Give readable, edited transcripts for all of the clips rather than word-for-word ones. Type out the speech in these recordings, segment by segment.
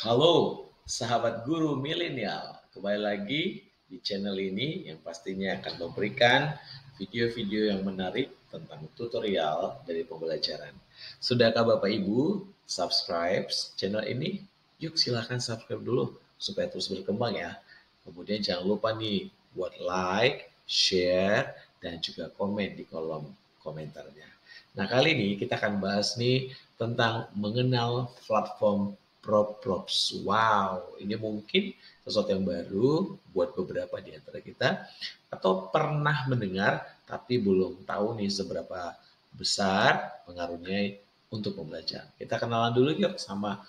Halo, sahabat guru milenial. Kembali lagi di channel ini yang pastinya akan memberikan video-video yang menarik tentang tutorial dari pembelajaran. Sudahkah Bapak Ibu subscribe channel ini? Yuk silahkan subscribe dulu supaya terus berkembang ya. Kemudian jangan lupa nih buat like, share, dan juga komen di kolom komentarnya. Nah, kali ini kita akan bahas nih tentang mengenal platform PropProps. Wow, ini mungkin sesuatu yang baru buat beberapa di antara kita atau pernah mendengar tapi belum tahu nih seberapa besar pengaruhnya untuk pembelajaran. Kita kenalan dulu yuk sama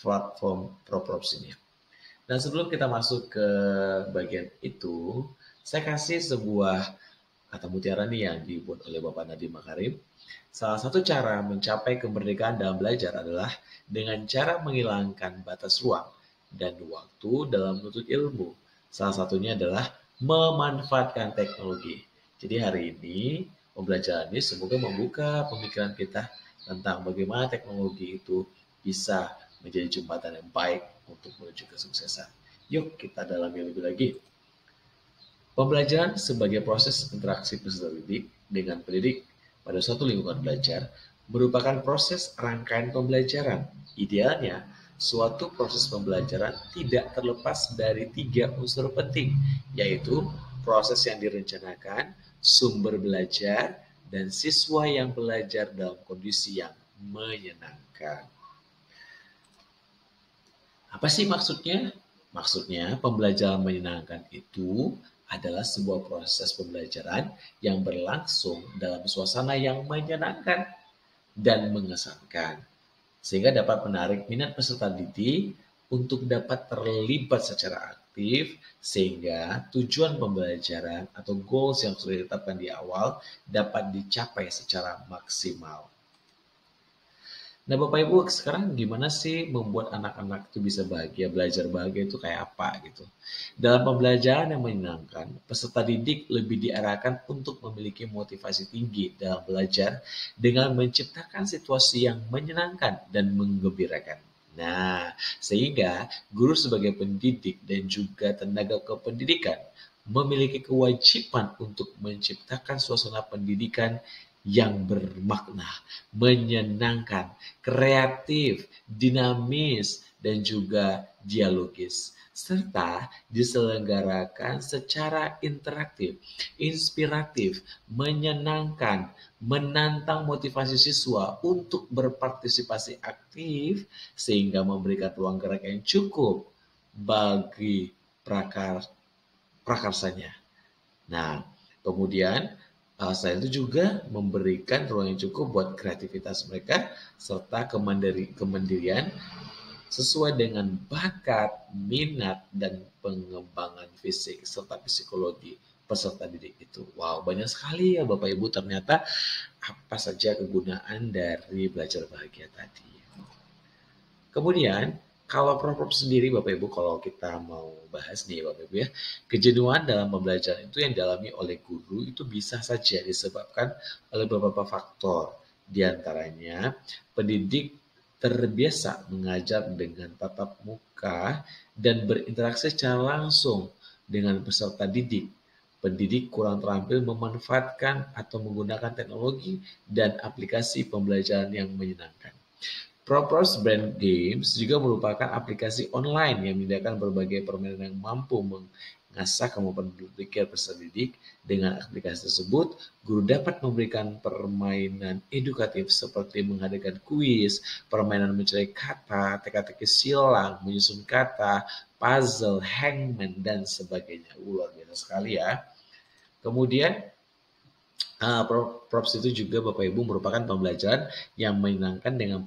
platform PropProps ini. Dan sebelum kita masuk ke bagian itu, saya kasih sebuah kata mutiara nih yang dibuat oleh Bapak Nadiem Makarim. Salah satu cara mencapai kemerdekaan dalam belajar adalah dengan cara menghilangkan batas ruang dan waktu dalam menuntut ilmu. Salah satunya adalah memanfaatkan teknologi. Jadi hari ini pembelajaran ini semoga membuka pemikiran kita tentang bagaimana teknologi itu bisa menjadi jembatan yang baik untuk menuju kesuksesan. Yuk kita dalami lebih lagi. Pembelajaran sebagai proses interaksi peserta didik dengan pendidik pada suatu lingkungan belajar merupakan proses rangkaian pembelajaran. Idealnya, suatu proses pembelajaran tidak terlepas dari 3 unsur penting, yaitu proses yang direncanakan, sumber belajar, dan siswa yang belajar dalam kondisi yang menyenangkan. Apa sih maksudnya? Maksudnya, pembelajaran menyenangkan itu adalah sebuah proses pembelajaran yang berlangsung dalam suasana yang menyenangkan dan mengesankan, sehingga dapat menarik minat peserta didik untuk dapat terlibat secara aktif, sehingga tujuan pembelajaran atau goals yang sudah ditetapkan di awal dapat dicapai secara maksimal. Nah, Bapak Ibu, sekarang gimana sih membuat anak-anak itu bisa bahagia, belajar bahagia itu kayak apa gitu? Dalam pembelajaran yang menyenangkan, peserta didik lebih diarahkan untuk memiliki motivasi tinggi dalam belajar dengan menciptakan situasi yang menyenangkan dan menggembirakan. Nah, sehingga guru sebagai pendidik dan juga tenaga kependidikan memiliki kewajiban untuk menciptakan suasana pendidikan yang bermakna, menyenangkan, kreatif, dinamis, dan juga dialogis, serta diselenggarakan secara interaktif, inspiratif, menyenangkan, menantang motivasi siswa untuk berpartisipasi aktif sehingga memberikan ruang gerak yang cukup bagi prakarsanya. Nah, kemudian selain itu juga memberikan ruang yang cukup buat kreativitas mereka serta kemandirian sesuai dengan bakat, minat, dan pengembangan fisik serta psikologi peserta didik itu. Wow, banyak sekali ya Bapak Ibu ternyata apa saja kegunaan dari belajar bahagia tadi. Kemudian, kalau program sendiri Bapak Ibu, kalau kita mau bahas nih Bapak Ibu ya, kejenuhan dalam pembelajaran itu yang dialami oleh guru itu bisa saja disebabkan oleh beberapa faktor. Di antaranya, pendidik terbiasa mengajar dengan tatap muka dan berinteraksi secara langsung dengan peserta didik. Pendidik kurang terampil memanfaatkan atau menggunakan teknologi dan aplikasi pembelajaran yang menyenangkan. Propers Brand Games juga merupakan aplikasi online yang menyediakan berbagai permainan yang mampu mengasah kemampuan berpikir peserta didik. Dengan aplikasi tersebut, guru dapat memberikan permainan edukatif seperti menghadirkan kuis, permainan mencari kata, teka-teki silang, menyusun kata, puzzle, hangman, dan sebagainya. Luar biasa sekali ya. Kemudian, props itu juga Bapak Ibu merupakan pembelajaran yang menyenangkan dengan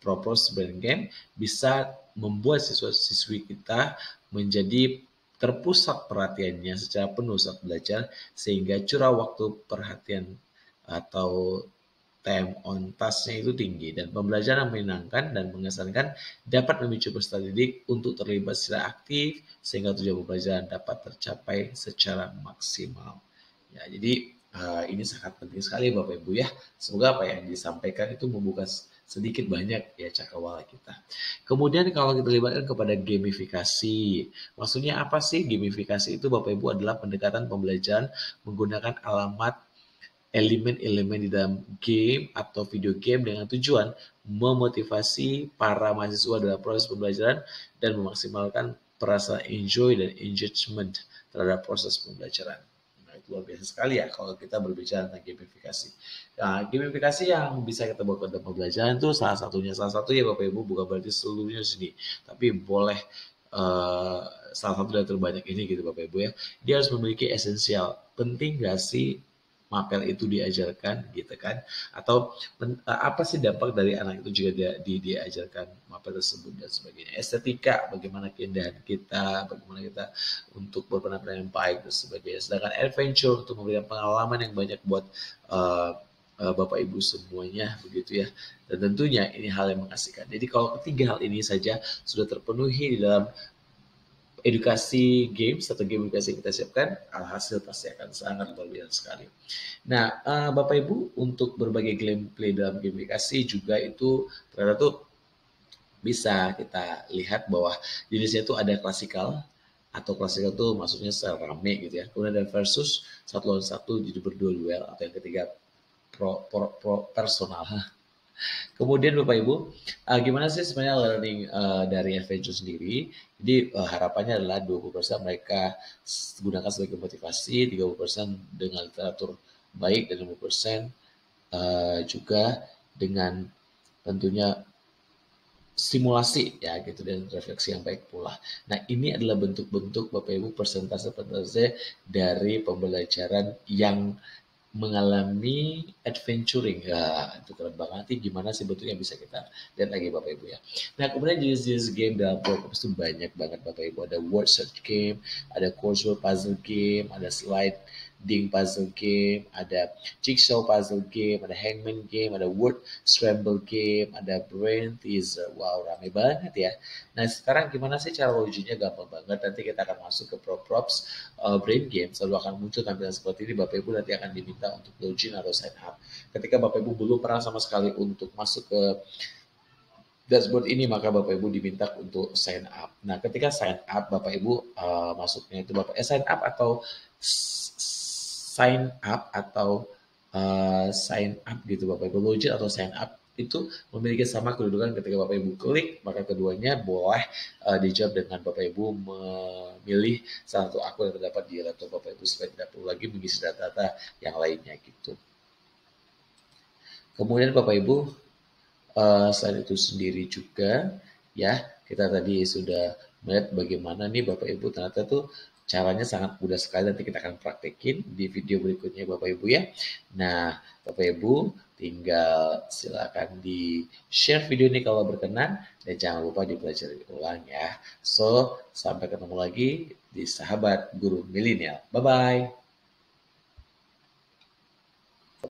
Propose Brand Game bisa membuat siswa-siswi kita menjadi terpusat perhatiannya secara penuh saat belajar sehingga curah waktu perhatian atau time on task-nya itu tinggi dan pembelajaran yang menyenangkan dan mengesankan dapat memicu peserta didik untuk terlibat secara aktif sehingga tujuan pembelajaran dapat tercapai secara maksimal. Ya, jadi ini sangat penting sekali Bapak Ibu ya. Semoga apa yang disampaikan itu membuka sedikit banyak ya cakrawala kita. Kemudian kalau kita libatkan kepada gamifikasi, maksudnya apa sih gamifikasi itu Bapak Ibu adalah pendekatan pembelajaran menggunakan alamat elemen-elemen di dalam game atau video game dengan tujuan memotivasi para mahasiswa dalam proses pembelajaran dan memaksimalkan perasaan enjoy dan engagement terhadap proses pembelajaran. Nah, itu luar biasa sekali ya kalau kita berbicara tentang gamifikasi. Nah, gamifikasi yang bisa kita bawa ke dalam pembelajaran itu salah satu ya Bapak Ibu, bukan berarti seluruhnya sini, tapi boleh salah satu dari terbanyak ini gitu Bapak Ibu ya. Dia harus memiliki esensial. Penting gak sih mapel itu diajarkan gitu kan, atau apa sih dampak dari anak itu juga diajarkan mapel tersebut dan sebagainya. Estetika, bagaimana keindahan kita, bagaimana kita untuk berpenampilan yang baik dan sebagainya. Sedangkan adventure untuk memberikan pengalaman yang banyak buat Bapak Ibu semuanya begitu ya. Dan tentunya ini hal yang mengasihkan. Jadi kalau ketiga hal ini saja sudah terpenuhi di dalam edukasi games atau game edukasi yang kita siapkan, alhasil pasti akan sangat luar biasa sekali. Nah, Bapak Ibu untuk berbagai gameplay dalam game edukasi juga itu ternyata tuh bisa kita lihat bahwa jenisnya itu ada klasikal, atau klasikal itu maksudnya secara rame gitu ya. Kemudian ada versus, satu lawan satu, jadi berdua duel, atau yang ketiga pro personal. Kemudian Bapak Ibu, gimana sih sebenarnya learning dari adventure sendiri? Jadi harapannya adalah 20% mereka gunakan sebagai motivasi, 30% dengan literatur baik, dan 50% juga dengan tentunya stimulasi ya gitu dan refleksi yang baik pula. Nah, ini adalah bentuk-bentuk Bapak Ibu persentase-persentase dari pembelajaran yang mengalami adventuring. Ya, itu keren banget. Nanti gimana sih bentuknya bisa kita lihat lagi Bapak Ibu ya. Nah, kemudian jenis-jenis game dalam Roblox itu banyak banget Bapak Ibu. Ada word search game, ada crossword puzzle game, ada sliding puzzle game, ada jigsaw puzzle game, ada hangman game, ada word scramble game, ada brain teaser. Wow, rame banget ya. Nah, sekarang gimana sih cara ujinya? Gampang banget. Nanti kita akan masuk ke props brain game. Selalu akan muncul tampilan seperti ini. Bapak Ibu nanti akan diminta untuk login atau sign up. Ketika Bapak Ibu belum pernah sama sekali untuk masuk ke dashboard ini, maka Bapak Ibu diminta untuk sign up. Nah, ketika sign up, Bapak Ibu masuknya itu sign up atau sign up gitu Bapak Ibu, login atau sign up itu memiliki sama kedudukan. Ketika Bapak Ibu klik, maka keduanya boleh dijawab dengan Bapak Ibu memilih salah satu akun yang terdapat di laptop Bapak Ibu supaya tidak perlu lagi mengisi data-data yang lainnya gitu. Kemudian Bapak Ibu selain itu sendiri juga ya, kita tadi sudah melihat bagaimana nih Bapak Ibu ternyata tuh caranya sangat mudah sekali. Nanti kita akan praktekin di video berikutnya Bapak Ibu ya. Nah, Bapak Ibu tinggal silakan di share video ini kalau berkenan, dan jangan lupa dipelajari ulang ya. So, sampai ketemu lagi di Sahabat Guru Milenial. Bye-bye.